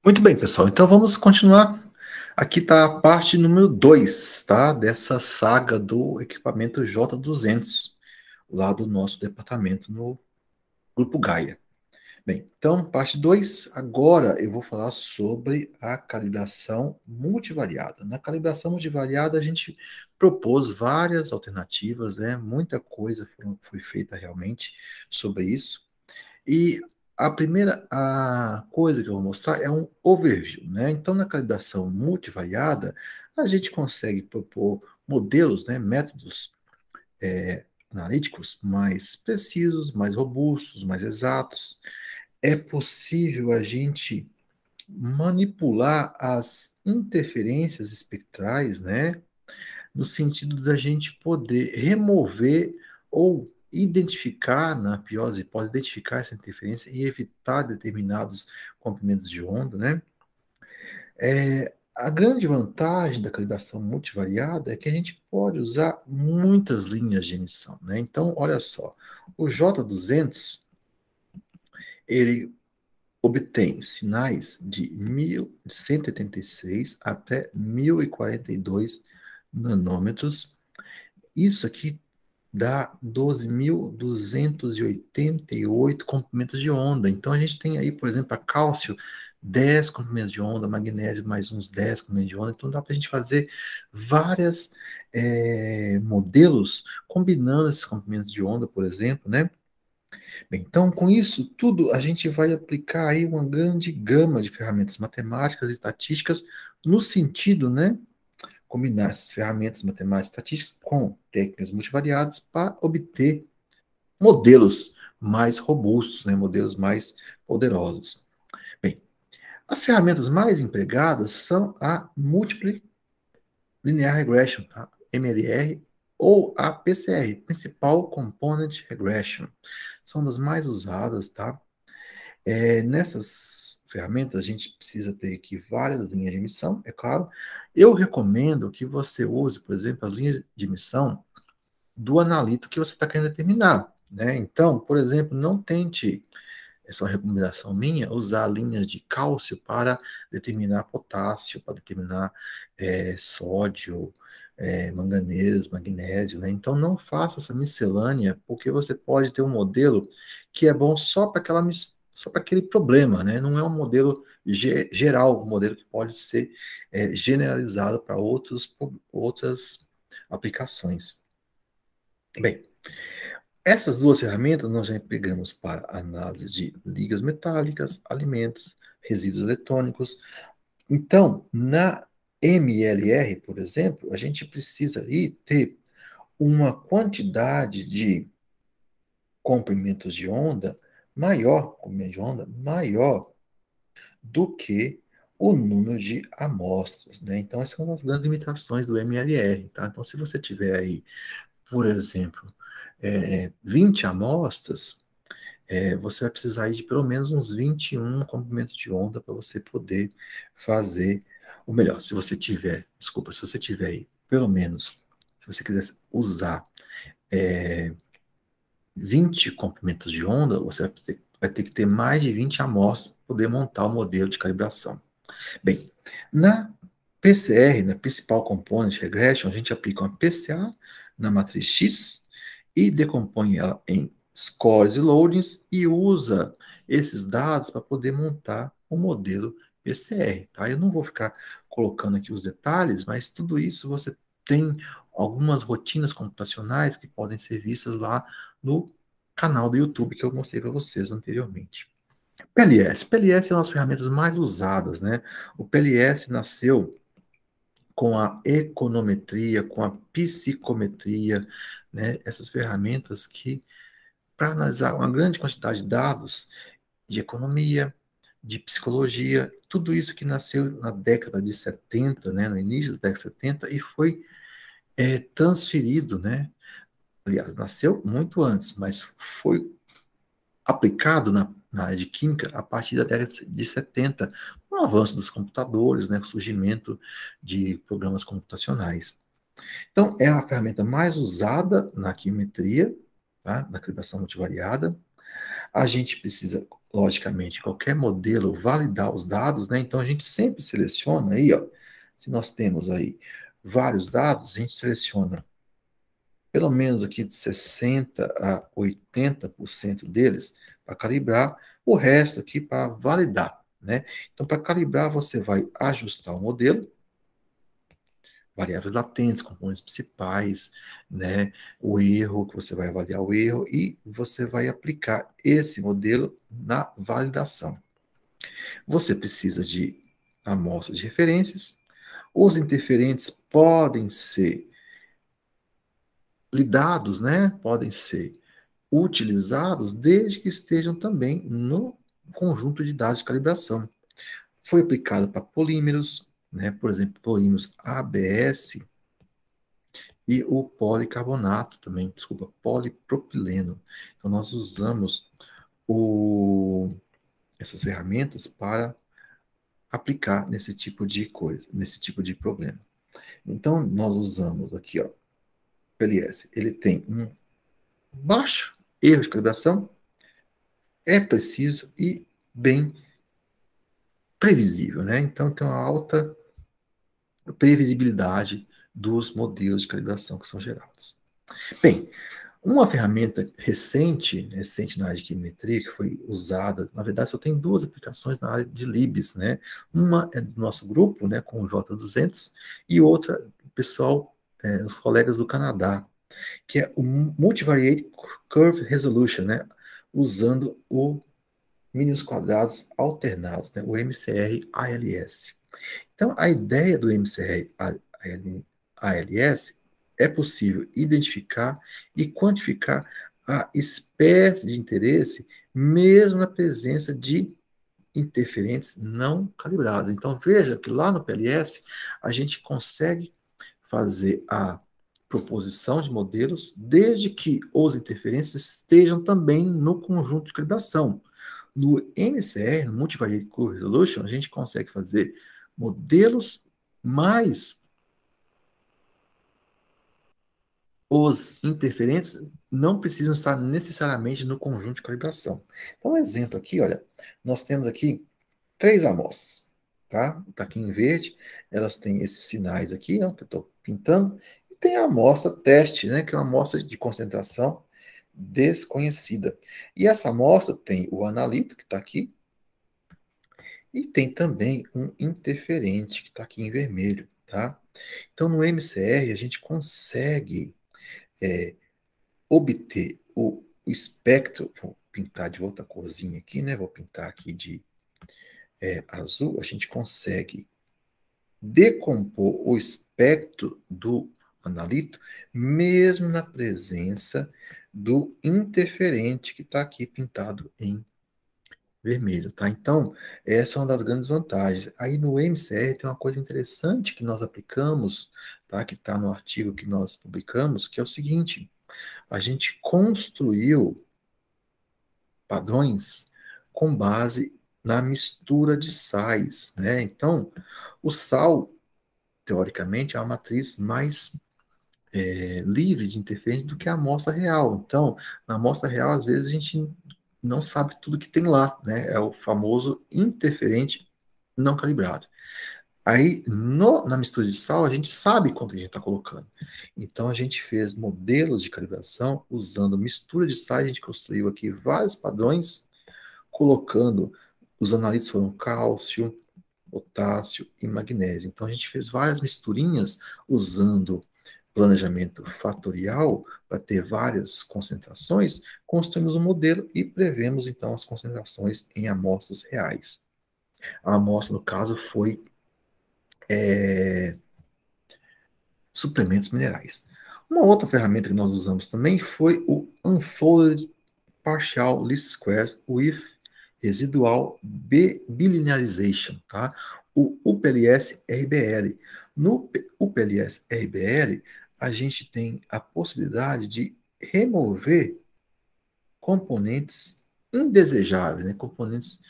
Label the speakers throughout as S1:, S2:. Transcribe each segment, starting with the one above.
S1: Muito bem, pessoal. Então vamos continuar. Aqui está a parte número 2, tá? Dessa saga do equipamento J200, lá do nosso departamento no Grupo Gaia. Bem, então, parte 2. Agora eu vou falar sobre a calibração multivariada. Na calibração multivariada, a gente propôs várias alternativas, né? Muita coisa foi feita realmente sobre isso. E a primeira coisa que eu vou mostrar é um overview, né? Então, na calibração multivariada, a gente consegue propor modelos, né, métodos analíticos mais precisos, mais robustos, mais exatos. É possível a gente manipular as interferências espectrais, né? No sentido da gente poder remover ou identificar, na pior das hipóteses, identificar essa interferência e evitar determinados comprimentos de onda, né? A grande vantagem da calibração multivariada é que a gente pode usar muitas linhas de emissão, né? Então, olha só, o J200, ele obtém sinais de 1.186 até 1.042 nanômetros. Isso aqui dá 12.288 comprimentos de onda. Então, a gente tem aí, por exemplo, a cálcio, 10 comprimentos de onda, magnésio, mais uns 10 comprimentos de onda. Então, dá para a gente fazer várias modelos combinando esses comprimentos de onda, por exemplo, né? Bem, então, com isso tudo, a gente vai aplicar aí uma grande gama de ferramentas matemáticas e estatísticas no sentido, né, combinar essas ferramentas matemáticas e estatísticas com técnicas multivariadas para obter modelos mais robustos, né, modelos mais poderosos. Bem, as ferramentas mais empregadas são a Multiple Linear Regression, a MLR, ou a PCR, Principal Component Regression. São das mais usadas, tá? Nessas ferramentas, a gente precisa ter aqui várias linhas de emissão, é claro. Eu recomendo que você use, por exemplo, as linhas de emissão do analito que você está querendo determinar, né? Então, por exemplo, não tente, essa é uma recomendação minha, usar linhas de cálcio para determinar potássio, para determinar sódio, manganês, magnésio, né? Então, não faça essa miscelânea, porque você pode ter um modelo que é bom só para só para aquele problema, né? Não é um modelo geral, um modelo que pode ser generalizado para outras aplicações. Bem, essas duas ferramentas nós já empregamos para análise de ligas metálicas, alimentos, resíduos eletrônicos. Então, na MLR, por exemplo, a gente precisa aí ter uma quantidade de comprimentos de onda maior, comprimento de onda maior do que o número de amostras, né? Então, essas são as grandes limitações do MLR, tá? Então, se você tiver aí, por exemplo, 20 amostras, você vai precisar aí de pelo menos uns 21 comprimentos de onda para você poder fazer o melhor. Se você tiver, desculpa, se você tiver aí pelo menos, se você quiser usar é, 20 comprimentos de onda, você vai ter que ter mais de 20 amostras para poder montar o modelo de calibração. Bem, na PCR, na Principal Component Regression, a gente aplica uma PCA na matriz X e decompõe ela em scores e loadings e usa esses dados para poder montar o modelo PCR, tá? Eu não vou ficar colocando aqui os detalhes, mas tudo isso você tem algumas rotinas computacionais que podem ser vistas lá no canal do YouTube que eu mostrei para vocês anteriormente. PLS. PLS é uma das ferramentas mais usadas, né? O PLS nasceu com a econometria, com a psicometria, né? Essas ferramentas que, para analisar uma grande quantidade de dados de economia, de psicologia, tudo isso que nasceu na década de 70, né? No início da década de 70, e foi transferido, né? Aliás, nasceu muito antes, mas foi aplicado na área de química a partir da década de 70, com o avanço dos computadores, né, com o surgimento de programas computacionais. Então, é a ferramenta mais usada na quimiometria, tá, na calibração multivariada. A gente precisa logicamente, qualquer modelo validar os dados, né? Então a gente sempre seleciona aí, ó, se nós temos aí vários dados, a gente seleciona pelo menos aqui de 60 a 80% deles para calibrar, o resto aqui para validar, né? Então, para calibrar, você vai ajustar o modelo, variáveis latentes, componentes principais, né? O erro, que você vai avaliar o erro, e você vai aplicar esse modelo na validação. Você precisa de amostras de referências, os interferentes podem ser lidados, né? Podem ser utilizados desde que estejam também no conjunto de dados de calibração. Foi aplicado para polímeros, né? Por exemplo, polímeros ABS e o policarbonato também, desculpa, polipropileno. Então, nós usamos essas ferramentas para aplicar nesse tipo de coisa, nesse tipo de problema. Então, nós usamos aqui, ó, o PLS. Ele tem um baixo erro de calibração, é preciso e bem previsível, né? Então, tem uma alta previsibilidade dos modelos de calibração que são gerados. Bem, uma ferramenta recente na área de quilometria, que foi usada, na verdade, só tem duas aplicações na área de Libs, né? Uma é do nosso grupo, né, com o J200, e outra, o pessoal, os colegas do Canadá, que é o Multivariate Curve Resolution, né? Usando o mínimos quadrados alternados, né? O MCR-ALS. Então, a ideia do MCR-ALS é possível identificar e quantificar a espécie de interesse, mesmo na presença de interferentes não calibrados. Então, veja que lá no PLS, a gente consegue fazer a proposição de modelos, desde que os interferentes estejam também no conjunto de calibração. No MCR, no Multivariate Curve Resolution, a gente consegue fazer modelos, mas os interferentes não precisam estar necessariamente no conjunto de calibração. Então, um exemplo aqui, olha, nós temos aqui 3 amostras, tá? Está aqui em verde, elas têm esses sinais aqui, ó, que eu estou pintando, e tem a amostra teste, né, que é uma amostra de concentração desconhecida. E essa amostra tem o analito, que está aqui, e tem também um interferente, que está aqui em vermelho, tá? Então, no MCR, a gente consegue obter o espectro, vou pintar de outra corzinha aqui, né? Vou pintar aqui de azul, a gente consegue decompor o espectro do analito, mesmo na presença do interferente que está aqui pintado em vermelho, tá? Então, essa é uma das grandes vantagens. Aí no MCR tem uma coisa interessante que nós aplicamos, tá? Que está no artigo que nós publicamos, que é o seguinte: a gente construiu padrões com base na mistura de sais, né? Então, o sal, teoricamente, é uma matriz mais livre de interferência do que a amostra real. Então, na amostra real, às vezes, a gente não sabe tudo que tem lá, né? É o famoso interferente não calibrado. Aí, na mistura de sal, a gente sabe quanto a gente está colocando. Então, a gente fez modelos de calibração usando mistura de sais, a gente construiu aqui vários padrões, colocando, os analitos foram cálcio, potássio e magnésio. Então, a gente fez várias misturinhas usando planejamento fatorial para ter várias concentrações, construímos um modelo e prevemos, então, as concentrações em amostras reais. A amostra, no caso, foi suplementos minerais. Uma outra ferramenta que nós usamos também foi o Unfolded Partial Least Squares with Residual Bilinearization, tá? O UPLS-RBL. No UPLS-RBL, a gente tem a possibilidade de remover componentes indesejáveis, né? Componentes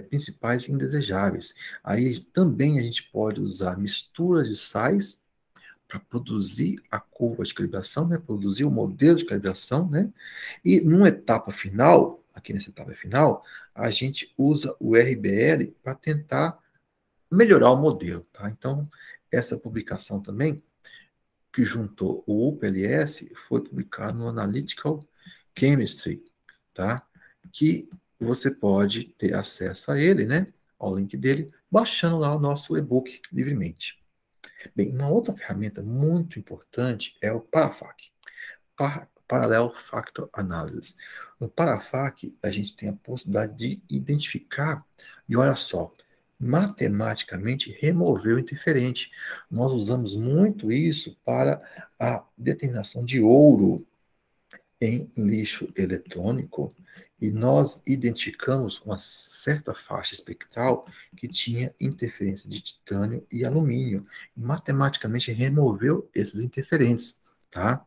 S1: principais indesejáveis. Aí também a gente pode usar misturas de sais para produzir a curva de calibração, né? Produzir o modelo de calibração, né? E numa etapa final, aqui nessa etapa final, a gente usa o RBL para tentar melhorar o modelo, tá? Então, essa publicação também, que juntou o UPLS, foi publicado no Analytical Chemistry, tá? Que você pode ter acesso a ele, né? Ao link dele, baixando lá o nosso e-book livremente. Bem, uma outra ferramenta muito importante é o Parafac, Parallel Factor Analysis. No Parafac, a gente tem a possibilidade de identificar, e olha só, matematicamente remover o interferente. Nós usamos muito isso para a determinação de ouro em lixo eletrônico e nós identificamos uma certa faixa espectral que tinha interferência de titânio e alumínio. E matematicamente removeu esses interferentes, tá?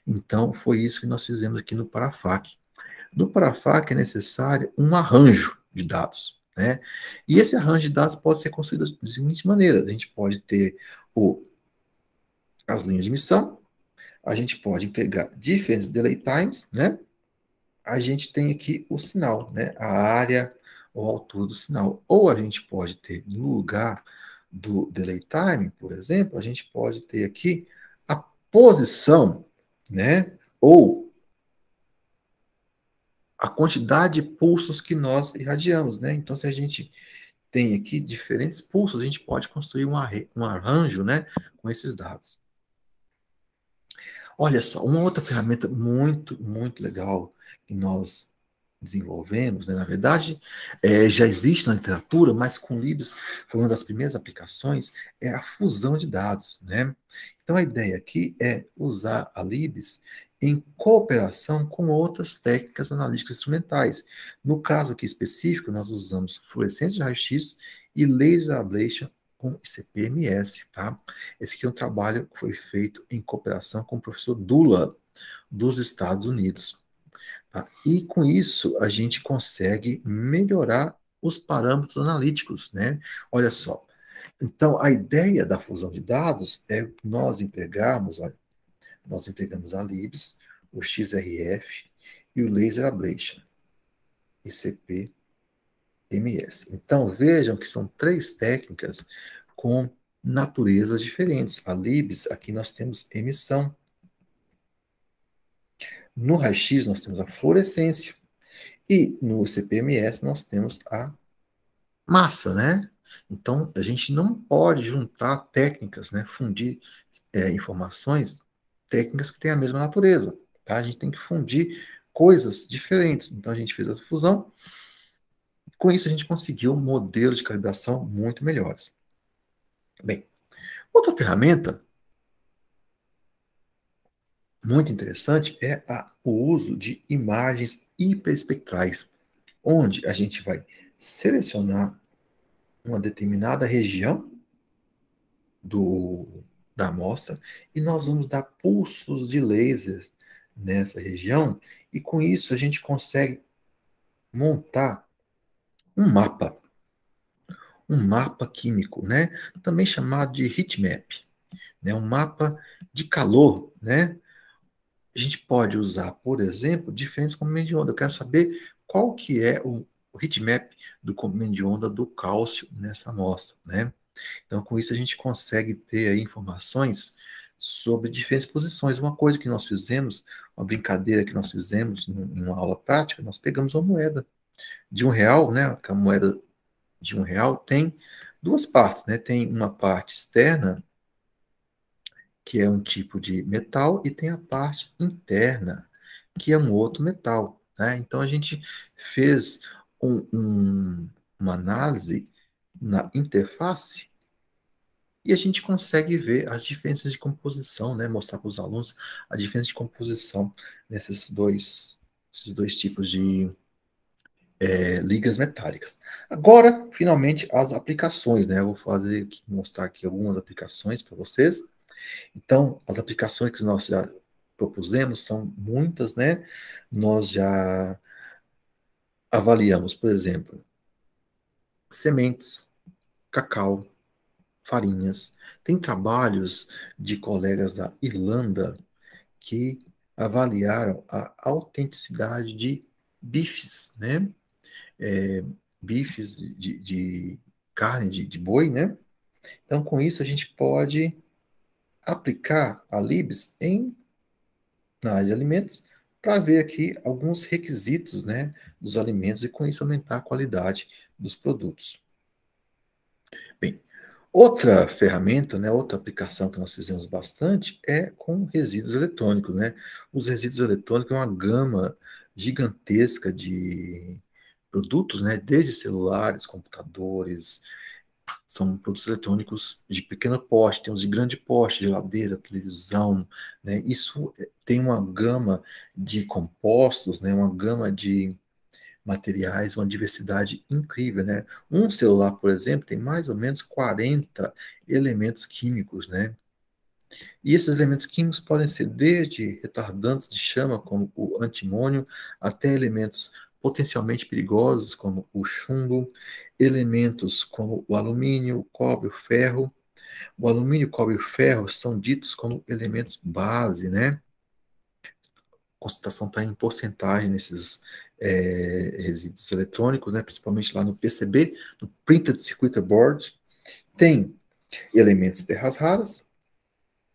S1: Então, foi isso que nós fizemos aqui no Parafac. No Parafac é necessário um arranjo de dados, né? E esse arranjo de dados pode ser construído da seguinte maneira: a gente pode ter as linhas de emissão, a gente pode pegar diferentes delay times, né? A gente tem aqui o sinal, né? A área ou a altura do sinal. Ou a gente pode ter, no lugar do delay time, por exemplo, a gente pode ter aqui a posição, né? Ou a quantidade de pulsos que nós irradiamos, né? Então, se a gente tem aqui diferentes pulsos, a gente pode construir um arranjo, né? Com esses dados. Olha só, uma outra ferramenta muito, muito legal que nós desenvolvemos, né? Na verdade, já existe na literatura, mas com Libs foi uma das primeiras aplicações, é a fusão de dados, né? Então, a ideia aqui é usar a Libs em cooperação com outras técnicas analíticas instrumentais. No caso aqui específico, nós usamos fluorescência de raio-x e laser ablation com CPMS, tá? Esse aqui é um trabalho que foi feito em cooperação com o professor Dula, dos Estados Unidos. Tá? E com isso, a gente consegue melhorar os parâmetros analíticos, né? Olha só. Então, a ideia da fusão de dados é nós empregamos a LIBS, o XRF e o Laser Ablation, ICP-MS. Então, vejam que são três técnicas com naturezas diferentes. A LIBS, aqui nós temos emissão. No raio-x, nós temos a fluorescência. E no CPMS, nós temos a massa, né? Então, a gente não pode juntar técnicas, né? Fundir informações, técnicas que têm a mesma natureza, tá? A gente tem que fundir coisas diferentes. Então, a gente fez a fusão. Com isso, a gente conseguiu modelos de calibração muito melhores. Bem, outra ferramenta muito interessante é o uso de imagens hiperespectrais, onde a gente vai selecionar uma determinada região da amostra e nós vamos dar pulsos de laser nessa região e com isso a gente consegue montar um mapa químico, né? Também chamado de heatmap, né? Um mapa de calor, né? A gente pode usar, por exemplo, diferentes comprimentos de onda. Eu quero saber qual que é o heatmap do comprimento de onda do cálcio nessa amostra, né? Então, com isso, a gente consegue ter aí informações sobre diferentes posições. Uma coisa que nós fizemos, uma brincadeira que nós fizemos em uma aula prática, nós pegamos uma moeda de R$ 1, né? A moeda de R$ 1 tem duas partes, né? Tem uma parte externa, que é um tipo de metal, e tem a parte interna, que é um outro metal, né? Então, a gente fez uma análise na interface e a gente consegue ver as diferenças de composição, né? Mostrar para os alunos a diferença de composição esses dois tipos de ligas metálicas. Agora, finalmente, as aplicações, né? Eu vou mostrar aqui algumas aplicações para vocês. Então, as aplicações que nós já propusemos são muitas, né? Nós já avaliamos, por exemplo, sementes, cacau, farinhas. Tem trabalhos de colegas da Irlanda que avaliaram a autenticidade de bifes, né? bifes de carne de boi, né? Então, com isso, a gente pode aplicar a LIBS na área de alimentos para ver aqui alguns requisitos, né, dos alimentos e com isso aumentar a qualidade dos produtos. Bem, outra ferramenta, né, outra aplicação que nós fizemos bastante é com resíduos eletrônicos, né? Os resíduos eletrônicos é uma gama gigantesca de produtos, né, desde celulares, computadores, são produtos eletrônicos de pequeno porte, tem os de grande porte, geladeira, televisão, né? Isso tem uma gama de compostos, né? Uma gama de materiais, uma diversidade incrível, né? Um celular, por exemplo, tem mais ou menos 40 elementos químicos, né? E esses elementos químicos podem ser desde retardantes de chama, como o antimônio, até elementos potencialmente perigosos, como o chumbo, elementos como o alumínio, o cobre, o ferro. O alumínio, o cobre e o ferro são ditos como elementos base, né? A concentração está em porcentagem nesses resíduos eletrônicos, né? Principalmente lá no PCB, no Printed Circuit Board. Tem elementos terras raras,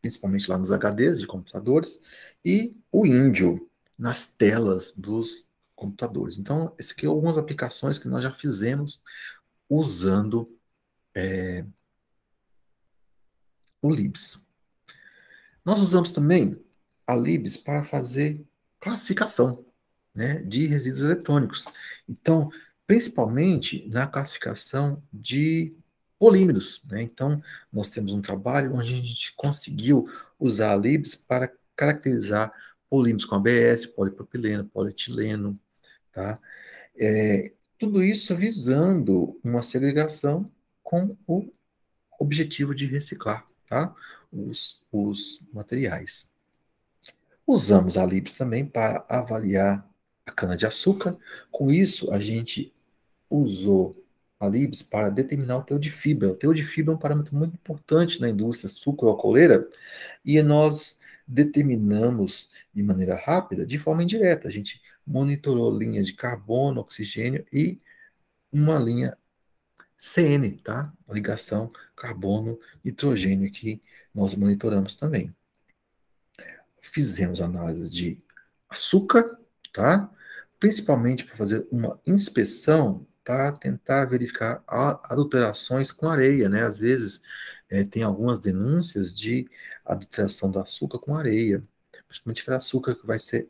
S1: principalmente lá nos HDs de computadores, e o índio nas telas dos computadores. Então, essas aqui são algumas aplicações que nós já fizemos usando o LIBS. Nós usamos também a LIBS para fazer classificação, né, de resíduos eletrônicos. Então, principalmente na classificação de polímeros, né? Então, nós temos um trabalho onde a gente conseguiu usar a LIBS para caracterizar polímeros com ABS, polipropileno, polietileno, tá? Tudo isso visando uma segregação com o objetivo de reciclar, tá? Os materiais. Usamos a LIBS também para avaliar a cana-de-açúcar. Com isso, a gente usou a LIBS para determinar o teor de fibra. O teor de fibra é um parâmetro muito importante na indústria sucroalcooleira e nós determinamos de maneira rápida, de forma indireta. A gente monitorou linhas de carbono, oxigênio e uma linha CN, tá? A ligação carbono-nitrogênio que nós monitoramos também. Fizemos análise de açúcar, tá? Principalmente para fazer uma inspeção para tentar verificar adulterações com areia, né? Às vezes tem algumas denúncias de adulteração do açúcar com areia, principalmente aquele açúcar que vai ser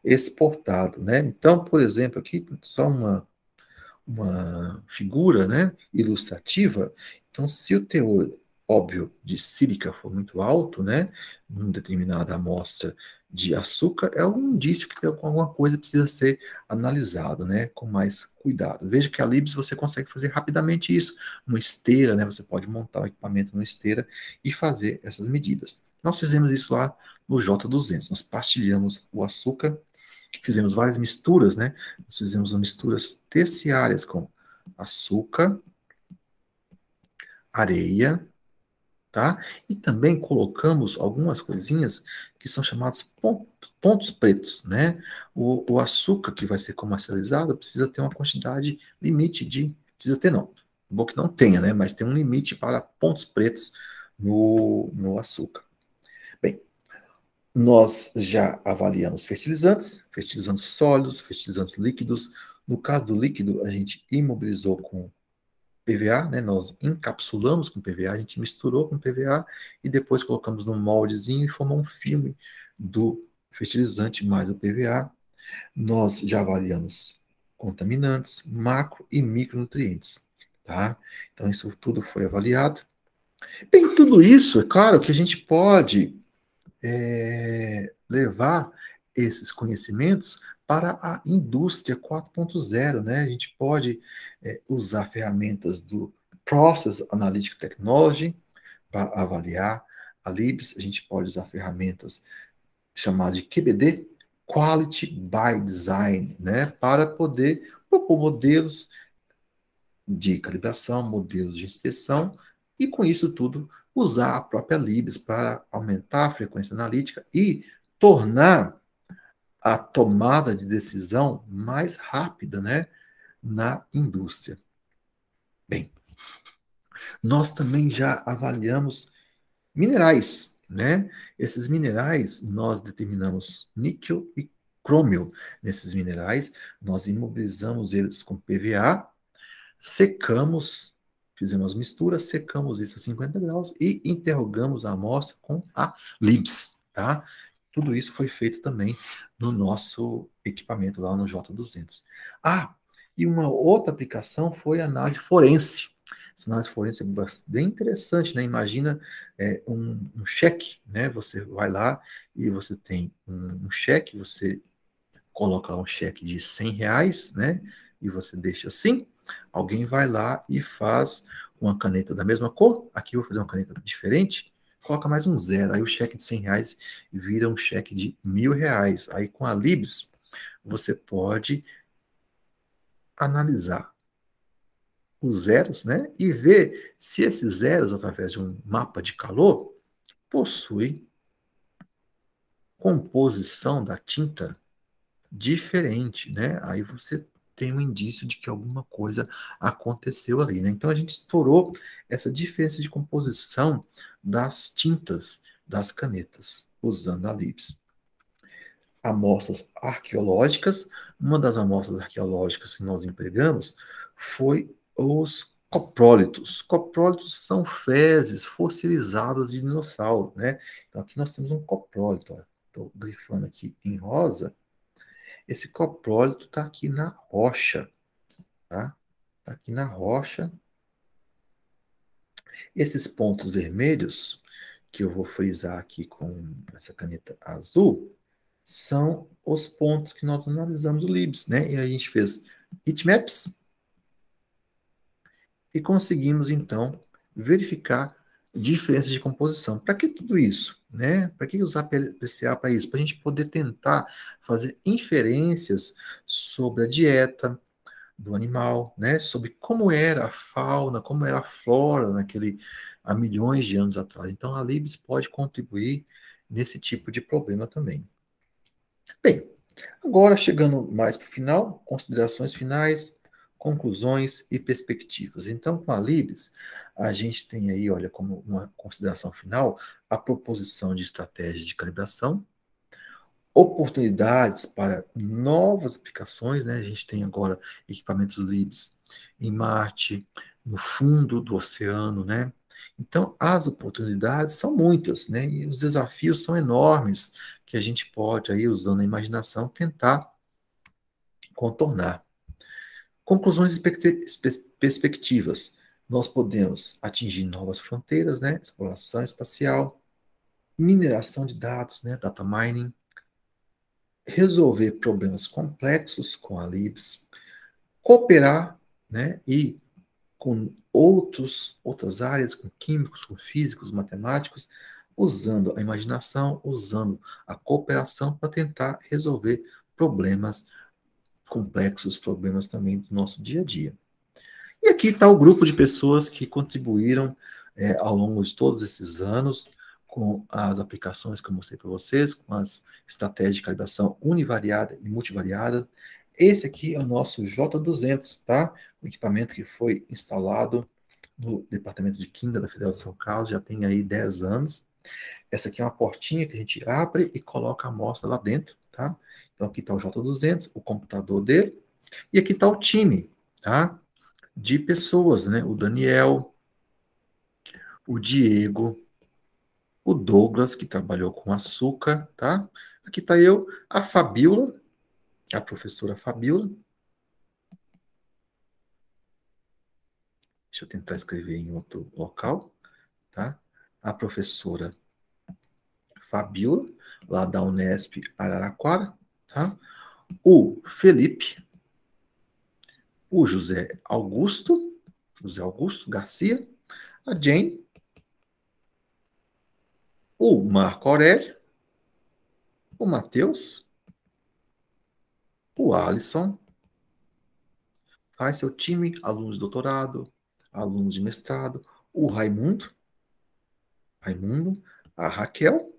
S1: exportado, né? Então, por exemplo, aqui só uma figura, né, ilustrativa. Então, se o teor óbvio de sílica for muito alto, né, numa determinada amostra de açúcar, é um indício que alguma coisa precisa ser analisado, né, com mais cuidado. Veja que a LIBS você consegue fazer rapidamente isso, uma esteira, né, você pode montar o equipamento numa esteira e fazer essas medidas. Nós fizemos isso lá no J200, nós partilhamos o açúcar. Fizemos várias misturas, né? Nós fizemos misturas terciárias com açúcar, areia, tá? E também colocamos algumas coisinhas que são chamados pontos pretos, né? O açúcar que vai ser comercializado precisa ter uma quantidade limite de... Precisa ter, não. Bom que não tenha, né? Mas tem um limite para pontos pretos no açúcar. Bem, nós já avaliamos fertilizantes, fertilizantes sólidos, fertilizantes líquidos. No caso do líquido, a gente imobilizou com PVA, né? Nós encapsulamos com PVA, a gente misturou com PVA e depois colocamos num moldezinho e formou um filme do fertilizante mais o PVA. Nós já avaliamos contaminantes, macro e micronutrientes, tá? Então isso tudo foi avaliado. Bem, tudo isso, é claro que a gente pode levar esses conhecimentos para a indústria 4.0, né? A gente pode usar ferramentas do Process Analytic Technology para avaliar a LIBS, a gente pode usar ferramentas chamadas de QBD, Quality by Design, né? Para poder propor modelos de calibração, modelos de inspeção, e com isso tudo usar a própria LIBS para aumentar a frequência analítica e tornar a tomada de decisão mais rápida, né? na indústria. Bem, nós também já avaliamos minerais, né? Esses minerais, nós determinamos níquel e crômio. Nesses minerais, nós imobilizamos eles com PVA, secamos, fizemos mistura, secamos isso a 50 graus e interrogamos a amostra com a LIBS, tá? Tudo isso foi feito também no nosso equipamento lá no J200. Ah, e uma outra aplicação foi a análise forense. Essa análise forense é bem interessante, né? Imagina um cheque, né? Você vai lá e você tem um cheque, você coloca lá um cheque de R$ 100, né? E você deixa assim. Alguém vai lá e faz uma caneta da mesma cor. Aqui eu vou fazer uma caneta diferente. Coloca mais um zero. Aí o cheque de R$ 100 vira um cheque de R$ 1.000. Aí com a Libs, você pode analisar os zeros, né? E ver se esses zeros, através de um mapa de calor, possuem composição da tinta diferente, né? Aí você tem um indício de que alguma coisa aconteceu ali, né? Então a gente estourou essa diferença de composição das tintas das canetas usando a LIBS. Amostras arqueológicas, uma das amostras arqueológicas que nós empregamos foi os coprólitos. Coprólitos são fezes fossilizadas de dinossauro, né? Então aqui nós temos um coprólito, estou grifando aqui em rosa. Esse coprólito está aqui na rocha, tá? Tá aqui na rocha. Esses pontos vermelhos, que eu vou frisar aqui com essa caneta azul, são os pontos que nós analisamos do LIBS, né? E a gente fez heatmaps e conseguimos, então, verificar diferenças de composição. Para que tudo isso? Né? Para que usar PCA para isso? Para a gente poder tentar fazer inferências sobre a dieta, do animal, né? Sobre como era a fauna, como era a flora há milhões de anos atrás. Então, a Libs pode contribuir nesse tipo de problema também. Bem, agora chegando mais para o final, considerações finais, conclusões e perspectivas. Então, com a Libs, a gente tem aí, olha, como uma consideração final, a proposição de estratégia de calibração, oportunidades para novas aplicações, né? A gente tem agora equipamentos LIBS em Marte, no fundo do oceano, né? Então, as oportunidades são muitas, né? E os desafios são enormes que a gente pode aí, usando a imaginação, tentar contornar. Conclusões e perspectivas. Nós podemos atingir novas fronteiras, né? Exploração espacial, mineração de dados, né? Data mining, resolver problemas complexos com a LIBS, cooperar, né, e com outras áreas, com químicos, com físicos, matemáticos, usando a imaginação, usando a cooperação para tentar resolver problemas complexos, problemas também do nosso dia a dia. E aqui está o grupo de pessoas que contribuíram ao longo de todos esses anos com as aplicações que eu mostrei para vocês, com as estratégias de calibração univariada e multivariada. Esse aqui é o nosso J200, tá? O equipamento que foi instalado no Departamento de Química da Federal de São Carlos, já tem aí 10 anos. Essa aqui é uma portinha que a gente abre e coloca a amostra lá dentro, tá? Então aqui está o J200, o computador dele, e aqui está o time, tá? De pessoas, né? O Daniel, o Diego, o Douglas, que trabalhou com açúcar, tá? Aqui está eu, a Fabiola, a professora Fabiola. Deixa eu tentar escrever em outro local, tá? A professora Fabiola, lá da Unesp Araraquara, tá? O Felipe, o José Augusto Garcia, a Jane, o Marco Aurélio, o Matheus, o Alisson, faz seu time, alunos de doutorado, alunos de mestrado, o Raimundo, a Raquel,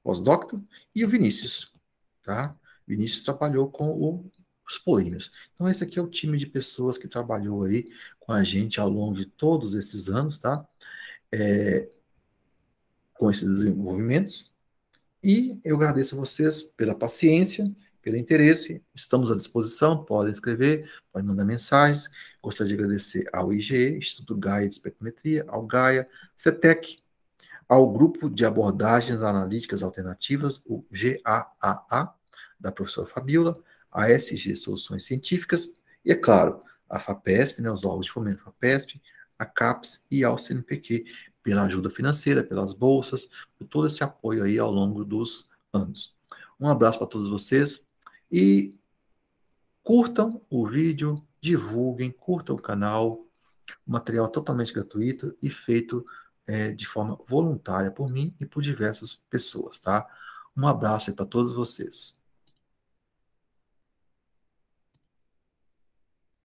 S1: pós-doctor, e o Vinícius, tá? Vinícius trabalhou com o os poleiros. Então, esse aqui é o time de pessoas que trabalhou aí com a gente ao longo de todos esses anos, tá? Com esses desenvolvimentos. E eu agradeço a vocês pela paciência, pelo interesse. Estamos à disposição, podem escrever, podem mandar mensagens. Gostaria de agradecer ao IGE, Instituto Gaia de Espectrometria, ao Gaia, CETEC, ao Grupo de Abordagens Analíticas Alternativas, o GAAA, da professora Fabiola, a SG Soluções Científicas, e, é claro, a FAPESP, né, os órgãos de fomento FAPESP, a CAPES e ao CNPq, pela ajuda financeira, pelas bolsas, por todo esse apoio aí ao longo dos anos. Um abraço para todos vocês e curtam o vídeo, divulguem, curtam o canal, material totalmente gratuito e feito de forma voluntária por mim e por diversas pessoas, tá? Um abraço aí para todos vocês.